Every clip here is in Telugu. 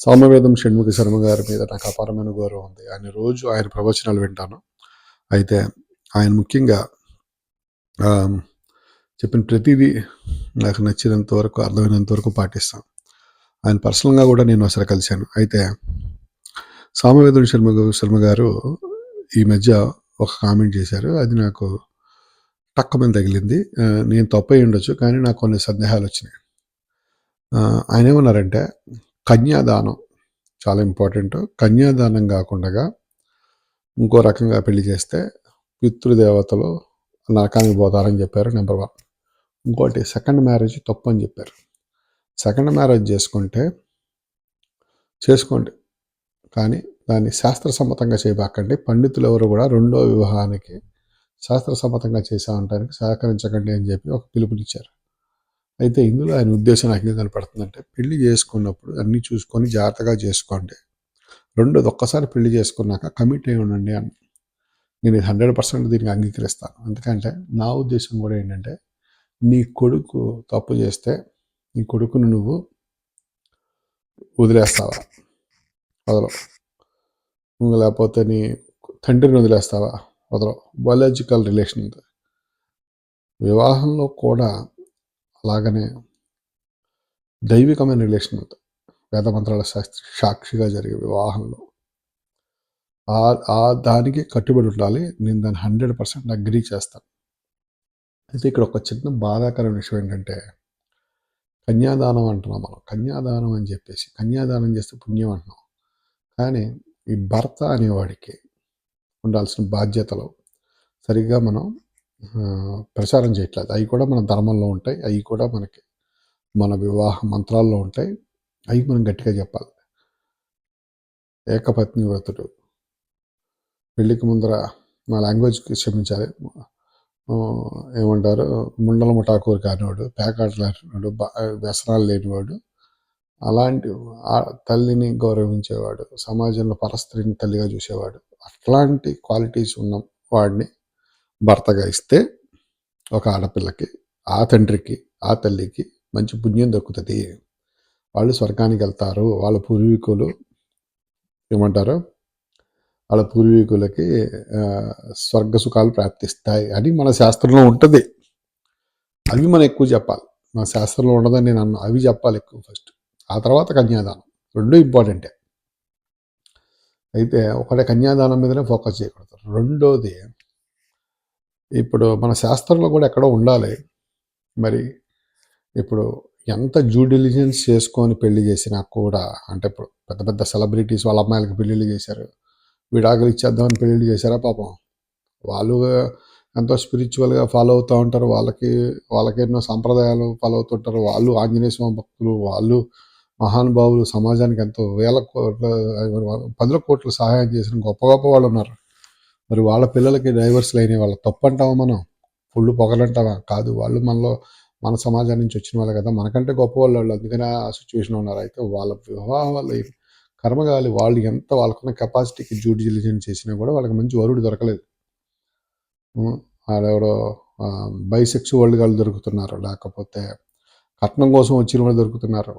సామవేదం షణ్ముఖ శర్మ గారి మీద నాకు అపారమైన గౌరవం ఉంది. ఆయన ప్రవచనాలు వింటాను. అయితే ఆయన ముఖ్యంగా చెప్పిన ప్రతిదీ నాకు నచ్చినంత వరకు, అర్థమైనంత వరకు పాటిస్తాను. ఆయన పర్సనల్గా కూడా నేను ఒకసారి కలిశాను. అయితే సామవేదం శర్మ గారు ఈ మధ్య ఒక కామెంట్ చేశారు. అది నాకు టక్కుమని తగిలింది. నేను తప్పు అయి ఉండొచ్చు, కానీ నాకు కొన్ని సందేహాలు వచ్చినాయి. ఆయన ఏమన్నారంటే, కన్యాదానం చాలా ఇంపార్టెంట్. కన్యాదానం కాకుండా ఇంకో రకంగా పెళ్లి చేస్తే పితృదేవతలు నరకానికి పోతారని చెప్పారు. నెంబర్ 1. ఇంకోటి, సెకండ్ మ్యారేజ్ తప్పు అని చెప్పారు. సెకండ్ మ్యారేజ్ చేసుకోండి, కానీ దాన్ని శాస్త్రసమ్మతంగా చేయబాకండి. పండితులు ఎవరు కూడా రెండో వివాహానికి శాస్త్రసమ్మతంగా చేశామంటానికి సహకరించకండి అని చెప్పి ఒక పిలుపునిచ్చారు. అయితే ఇందులో ఆయన ఉద్దేశం నాకు ఏం కనపడుతుందంటే, పెళ్లి చేసుకున్నప్పుడు అన్నీ చూసుకొని జాగ్రత్తగా చేసుకోండి. రెండోది, ఒక్కసారి పెళ్లి చేసుకున్నాక కమిట్ అయి ఉండండి అని. నేను 100% దీనికి అంగీకరిస్తాను. ఎందుకంటే నా ఉద్దేశం కూడా ఏంటంటే, నీ కొడుకు తప్పు చేస్తే నీ కొడుకును నువ్వు వదిలేస్తావా? వదలవు. లేకపోతే నీ తండ్రిని వదిలేస్తావా? వదలవు. బయాలజికల్ రిలేషన్ ఉంది. వివాహంలో కూడా అలాగనే దైవికమైన రిలేషన్ ఉంది. వేదమంత్రాల సాక్షిగా జరిగే వివాహంలో దానికి కట్టుబడి ఉండాలి. నేను దాన్ని 100% అగ్రీ చేస్తాను. అయితే ఇక్కడ ఒక చిన్న బాధాకరమైన విషయం ఏంటంటే, కన్యాదానం అంటున్నాం మనం. కన్యాదానం అని చెప్పేసి కన్యాదానం చేస్తే పుణ్యం అంటున్నాం. కానీ ఈ భర్త అనేవాడికి ఉండాల్సిన బాధ్యతలు సరిగ్గా మనం ప్రచారం చేయట్లేదు. అవి కూడా మన ధర్మంలో ఉంటాయి. అవి కూడా మన వివాహ మంత్రాల్లో ఉంటాయి. అవి మనం గట్టిగా చెప్పాలి. ఏకపత్ని వ్రతుడు, పెళ్ళికి ముందర, నా లాంగ్వేజ్కి క్షమించాలి, ఏమంటారు, ముండల ముఠాకూరు కానివాడు, పేకాటలు ఆడినవాడు, వ్యసనాలు లేనివాడు, అలాంటి తల్లిని గౌరవించేవాడు, సమాజంలో పరస్త్రీని తల్లిగా చూసేవాడు, అట్లాంటి క్వాలిటీస్ ఉన్న వాడిని భర్తగా ఇస్తే ఒక ఆడపిల్లకి, ఆ తండ్రికి, ఆ తల్లికి మంచి పుణ్యం దక్కుతుంది. వాళ్ళు స్వర్గానికి వెళ్తారు. వాళ్ళ పూర్వీకులు ఏమంటారు, వాళ్ళ పూర్వీకులకి స్వర్గ సుఖాలు ప్రాప్తిస్తాయి అని మన శాస్త్రంలో ఉంటుంది. అవి మనం ఎక్కువ చెప్పాలి. మన శాస్త్రంలో ఉండదని నేను అన్నా. అవి చెప్పాలి ఎక్కువ ఫస్ట్. ఆ తర్వాత కన్యాదానం. రెండు ఇంపార్టెంటే. అయితే ఒకటే కన్యాదానం మీదనే ఫోకస్ చేయకూడదు. రెండోది, ఇప్పుడు మన శాస్త్రంలో కూడా ఎక్కడో ఉండాలి. మరి ఇప్పుడు ఎంత డ్యూ డిలిజెన్స్ చేసుకొని పెళ్లి చేసినా కూడా, అంటే ఇప్పుడు పెద్ద పెద్ద సెలబ్రిటీస్ వాళ్ళ అమ్మాయిలకి పెళ్ళిళ్ళు చేశారు, విడాకులు ఇచ్చేద్దామని పెళ్ళిళ్ళు చేశారా పాపం. వాళ్ళు ఎంతో స్పిరిచువల్గా ఫాలో అవుతూ ఉంటారు. వాళ్ళకి ఎన్నో సాంప్రదాయాలు ఫాలో అవుతుంటారు. వాళ్ళు ఆంజనేయ స్వామి భక్తులు, వాళ్ళు మహానుభావులు, సమాజానికి ఎంతో 10,000 కోట్ల సహాయం చేసిన గొప్ప గొప్ప వాళ్ళు ఉన్నారు. మరి వాళ్ళ పిల్లలకి డైవర్స్లు అయినాయి. వాళ్ళ తప్పు అంటావా మనం? ఫుల్ పొగలంటావా? కాదు. వాళ్ళు మన సమాజం నుంచి వచ్చిన వాళ్ళు కదా, మనకంటే గొప్ప వాళ్ళు. అందుకనే ఆ సిచ్యువేషన్ ఉన్నారు. అయితే వాళ్ళ వివాహాలు కర్మగాలి, వాళ్ళు ఎంత వాళ్ళకున్న కెపాసిటీకి డ్యూ డిలిజెన్స్ చేసినా కూడా వాళ్ళకి మంచి వరుడు దొరకలేదు. ఆడెవడో బైసెక్సువల్ వాళ్ళు దొరుకుతున్నారు, లేకపోతే కట్నం కోసం వచ్చిన వాళ్ళు దొరుకుతున్నారు,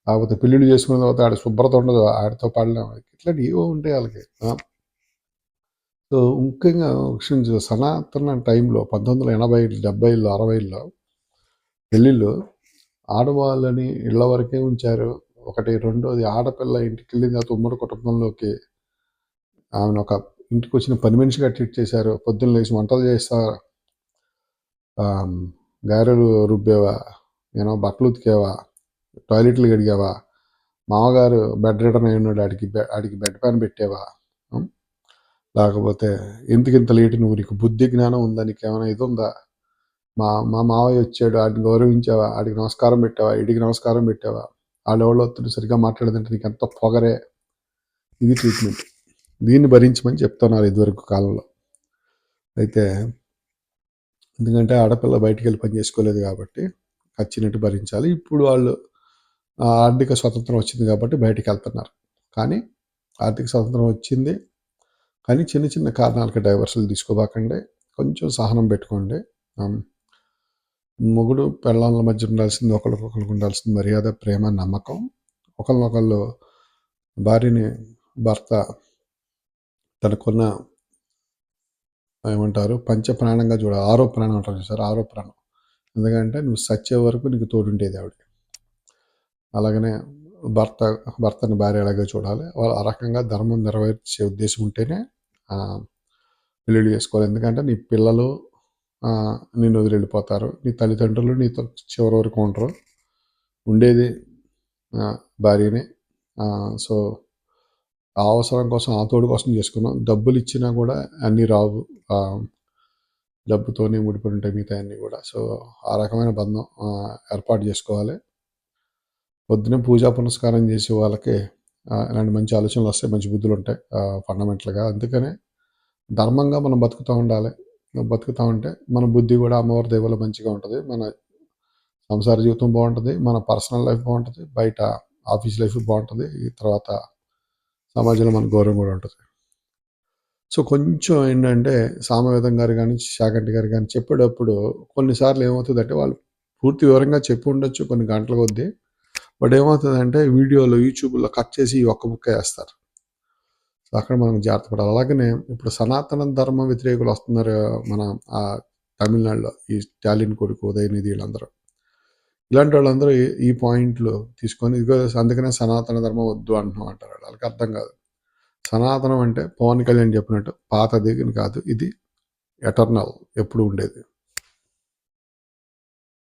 లేకపోతే పెళ్ళిళ్ళు చేసుకున్న తర్వాత ఆడ శుభ్రత ఉండదు, ఆడితో పాడలేము. ఇట్లాంటివి ఏవో ఉంటాయి వాళ్ళకి. సో ముఖ్యంగా సనాతన టైంలో 1980, 70, 60లో పెళ్ళిళ్ళు ఆడవాళ్ళని ఇళ్ల వరకే ఉంచారు. ఒకటి. రెండోది, ఆడపిల్ల ఇంటికి వెళ్ళిన తర్వాత ఉమ్మడి కుటుంబంలోకి ఆమెను ఒక ఇంటికి వచ్చిన పని మనిషిగా ట్రీట్ చేశారు. పొద్దున్న లేచి వంటలు చేస్తా, గారెలు రుబ్బేవా, బట్టలు ఉతికేవా, టాయిలెట్లు కడిగావా, మామగారు బెడ్ రిటర్న్ అయి ఉన్నాడు, ఆడికి బెడ్ పైన పెట్టేవా, లేకపోతే ఎందుకింత లేటు, నీకు బుద్ధి జ్ఞానం ఉందా, నీకు ఏమైనా ఇది ఉందా, మా మావయ్య వచ్చాడు, ఆడిని గౌరవించావా, ఆడికి నమస్కారం పెట్టావా, ఇడికి నమస్కారం పెట్టావా, ఆడెవడో సరిగ్గా మాట్లాడదంటే నీకు ఎంత పొగరే. ఇది ట్రీట్మెంట్. దీన్ని భరించమని చెప్తున్నారు ఇదివరకు కాలంలో. అయితే ఎందుకంటే ఆడపిల్ల బయటికి వెళ్ళి పని చేసుకోలేదు కాబట్టి ఖచ్చితంగా భరించాలి. ఇప్పుడు వాళ్ళు ఆర్థిక స్వతంత్రం వచ్చింది కాబట్టి బయటికి వెళ్తున్నారు. కానీ ఆర్థిక స్వతంత్రం వచ్చింది, కానీ చిన్న చిన్న కారణాలకి డైవర్సులు తీసుకోబాకండి. కొంచెం సహనం పెట్టుకోండి. మొగుడు పెళ్ళాల మధ్య ఉండాల్సింది, ఒకరికొకరికి ఉండాల్సింది మర్యాద, ప్రేమ, నమ్మకం. ఒకళ్ళనొకళ్ళు భార్యని భర్త తనకున్న ఏమంటారు పంచ ప్రాణంగా చూడాలి. ఆరో ప్రాణం అంటారు చూసారు, ఆరో ప్రాణం. ఎందుకంటే నువ్వు సచ్చే వరకు నీకు తోడుండేది ఆవిడ. అలాగనే భర్తని భార్య అలాగే చూడాలి. వాళ్ళు ఆ రకంగా ధర్మం నెరవేర్చే ఉద్దేశం ఉంటేనే పెళ్ళిళ్ళు చేసుకోవాలి. ఎందుకంటే నీ పిల్లలు నిన్ను వదిలి వెళ్ళిపోతారు, నీ తల్లిదండ్రులు నీతో చివరి వరకు ఉండరు, ఉండేది భార్యనే. సో ఆ అవసరం కోసం, ఆ తోడు కోసం చేసుకున్నాం. డబ్బులు ఇచ్చినా కూడా అన్నీ రావు, డబ్బుతోనే ముడిపడి ఉంటాయి మిగతా అన్నీ కూడా. సో ఆ రకమైన బంధం ఏర్పాటు చేసుకోవాలి. పొద్దున పూజా పునస్కారం చేసే వాళ్ళకి ఇలాంటి మంచి ఆలోచనలు వస్తాయి, మంచి బుద్ధులు ఉంటాయి ఫండమెంటల్గా. అందుకనే ధర్మంగా మనం బతుకుతూ ఉండాలి. బతుకుతూ ఉంటే మన బుద్ధి కూడా అమ్మవారి దయ మంచిగా ఉంటుంది. మన సంసార జీవితం బాగుంటుంది, మన పర్సనల్ లైఫ్ బాగుంటుంది, బయట ఆఫీస్ లైఫ్ బాగుంటుంది, ఈ తర్వాత సమాజంలో మన గౌరవం కూడా ఉంటుంది. సో కొంచెం ఏంటంటే సామవేదం గారు కానీ శాకంటి గారు కానీ చెప్పేటప్పుడు కొన్నిసార్లు ఏమవుతుందంటే వాళ్ళు పూర్తి వివరంగా చెప్పి ఉండొచ్చు కొన్ని గంటల కొద్దీ, బట్ ఏమవుతుందంటే వీడియోలో యూట్యూబ్లో కట్ చేసి ఈ ఒక్క బుక్క వేస్తారు. సో అక్కడ మనం జాగ్రత్త పడాలి. అలాగనే ఇప్పుడు సనాతన ధర్మ వ్యతిరేకులు వస్తున్నారు మన తమిళనాడులో, ఈ స్టాలిన్ కొడుకు ఉదయనిధి వీళ్ళందరూ. ఇలాంటి వాళ్ళందరూ ఈ పాయింట్లు తీసుకొని ఇదిగో అందుకనే సనాతన ధర్మం వద్దు అంటున్నాం అంటారు. వాళ్ళకి అర్థం కాదు. సనాతనం అంటే పవన్ కళ్యాణ్ చెప్పినట్టు పాతది కాదు, ఇది ఎటర్నల్, ఎప్పుడు ఉండేది.